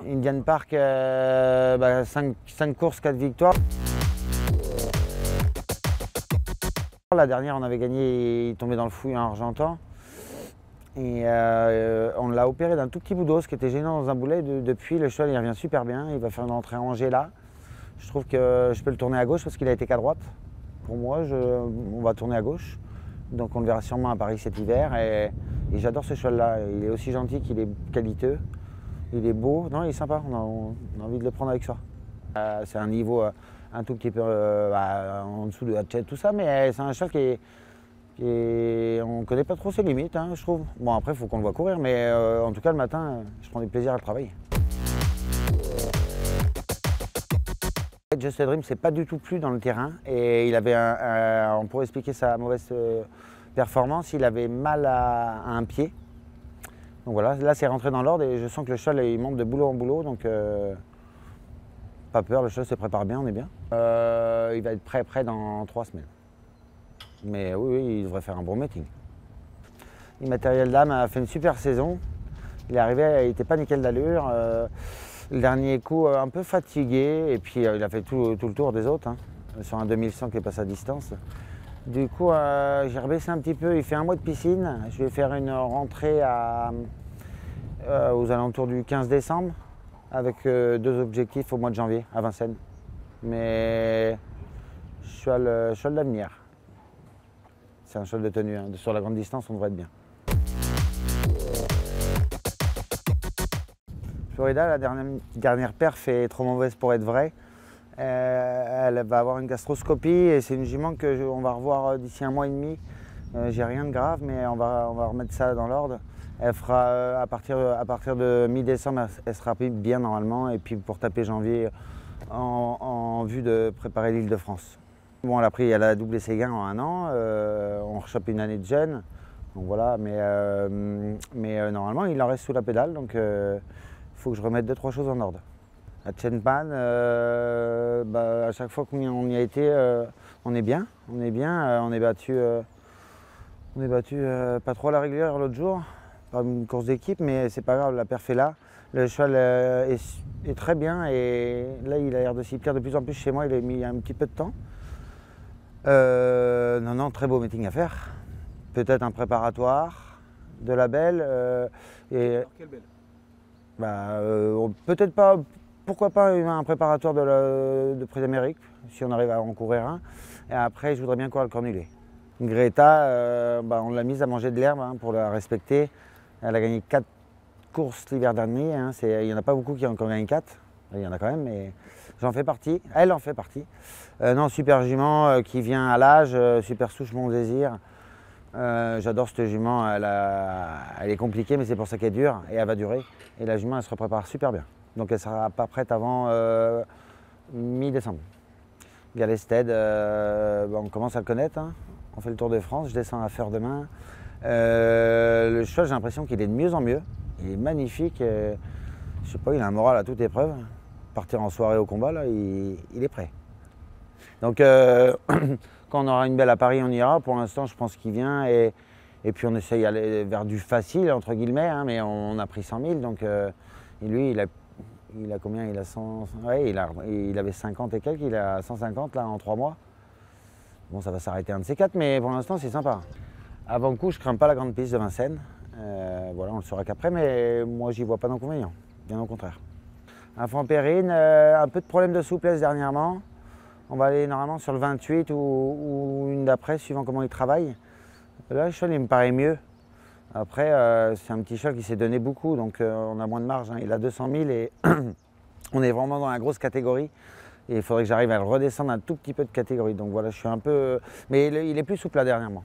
Indian Park, 5 courses, 4 victoires. La dernière, on avait gagné, il tombait dans le fouillis en Argentan. Et on l'a opéré d'un tout petit bout d'os qui était gênant dans un boulet. Depuis, le cheval il revient super bien. Il va faire une entrée en Angers là. Je trouve que je peux le tourner à gauche parce qu'il a été qu'à droite. Pour moi, on va tourner à gauche. Donc on le verra sûrement à Paris cet hiver. Et j'adore ce cheval-là. Il est aussi gentil qu'il est qualiteux. Il est beau. Non, il est sympa. On a envie de le prendre avec soi. C'est un niveau un tout petit peu en dessous de Hatchet, tout ça. Mais c'est un cheval on ne connaît pas trop ses limites, hein, je trouve. Bon, après, il faut qu'on le voit courir. Mais en tout cas, le matin, je prends du plaisir à le travailler. Just a Dream, c'est pas du tout plu dans le terrain et il avait on pourrait expliquer sa mauvaise performance, il avait mal à un pied. Donc voilà, là c'est rentré dans l'ordre et je sens que le cheval il monte de boulot en boulot, donc pas peur, le cheval se prépare bien, on est bien. Il va être prêt dans 3 semaines. Mais oui, il devrait faire un bon meeting. Immatériel Dame a fait une super saison, il est arrivé, il n'était pas nickel d'allure. Le dernier coup, un peu fatigué, et puis il a fait tout le tour des autres, hein, sur un 2100 qui est passé à distance. Du coup, j'ai rebaissé un petit peu, il fait 1 mois de piscine. Je vais faire une rentrée aux alentours du 15 décembre, avec 2 objectifs au mois de janvier, à Vincennes. Mais cheval d'avenir. C'est un cheval de tenue, hein. Sur la grande distance, on devrait être bien. Florida, la dernière perf est trop mauvaise pour être vraie. Elle va avoir une gastroscopie et c'est une jument qu'on va revoir d'ici 1 mois et demi. J'ai rien de grave, mais on va remettre ça dans l'ordre. Elle fera à partir de mi-décembre, elle sera bien normalement. Et puis pour taper janvier, en vue de préparer l'Île-de-France. Bon, elle a pris la double Séguin en 1 an. On rechoppe une année de jeune. Donc voilà, mais normalement, il en reste sous la pédale. Donc, il faut que je remette 2-3 choses en ordre. À Chenpan, à chaque fois qu'on y a été, on est bien. On est battu pas trop à la régulière l'autre jour, par une course d'équipe, mais c'est pas grave, la perf est là. Le cheval est très bien et là il a l'air de s'y plaire de plus en plus chez moi, il a mis un petit peu de temps. Non, très beau meeting à faire. Peut-être un préparatoire, de la belle. Alors quelle belle? Peut-être pas, pourquoi pas un préparatoire de Prix d'Amérique, si on arrive à en courir un. Et après, je voudrais bien courir le cornulier. Greta, on l'a mise à manger de l'herbe, hein, pour la respecter. Elle a gagné 4 courses l'hiver dernier, hein. Il n'y en a pas beaucoup qui ont encore gagné 4. Il y en a quand même, mais j'en fais partie. Elle en fait partie. Non, super jument qui vient à l'âge, super souche mon désir. J'adore cette jument, elle est compliquée mais c'est pour ça qu'elle dure et elle va durer. Et la jument elle se prépare super bien. Donc elle ne sera pas prête avant mi-décembre. Galested, on commence à le connaître, hein. On fait le Tour de France, je descends à Feur demain. Le cheval, j'ai l'impression qu'il est de mieux en mieux. Il est magnifique, je sais pas, il a un moral à toute épreuve. Partir en soirée au combat, là, il est prêt. Donc quand on aura une belle à Paris, on ira. Pour l'instant, je pense qu'il vient et puis on essaye d'aller vers du facile, entre guillemets, hein, mais on a pris 100 000. Donc et lui, il a combien? Il a 100, ouais, il avait 50 et quelques, il a 150 là en 3 mois. Bon, ça va s'arrêter un de ces 4, mais pour l'instant, c'est sympa. Avant le coup, je crains pas la grande piste de Vincennes. Voilà, on le saura qu'après, mais moi, j'y vois pas d'inconvénient, bien au contraire. Enfant Périne, un peu de problème de souplesse dernièrement. On va aller normalement sur le 28 ou une d'après, suivant comment il travaille. Là, le cheval, il me paraît mieux. Après, c'est un petit cheval qui s'est donné beaucoup, donc on a moins de marge, hein. Il a 200 000 et on est vraiment dans la grosse catégorie. Et il faudrait que j'arrive à le redescendre un tout petit peu de catégorie. Donc voilà, je suis un peu... Mais il est plus souple là dernièrement.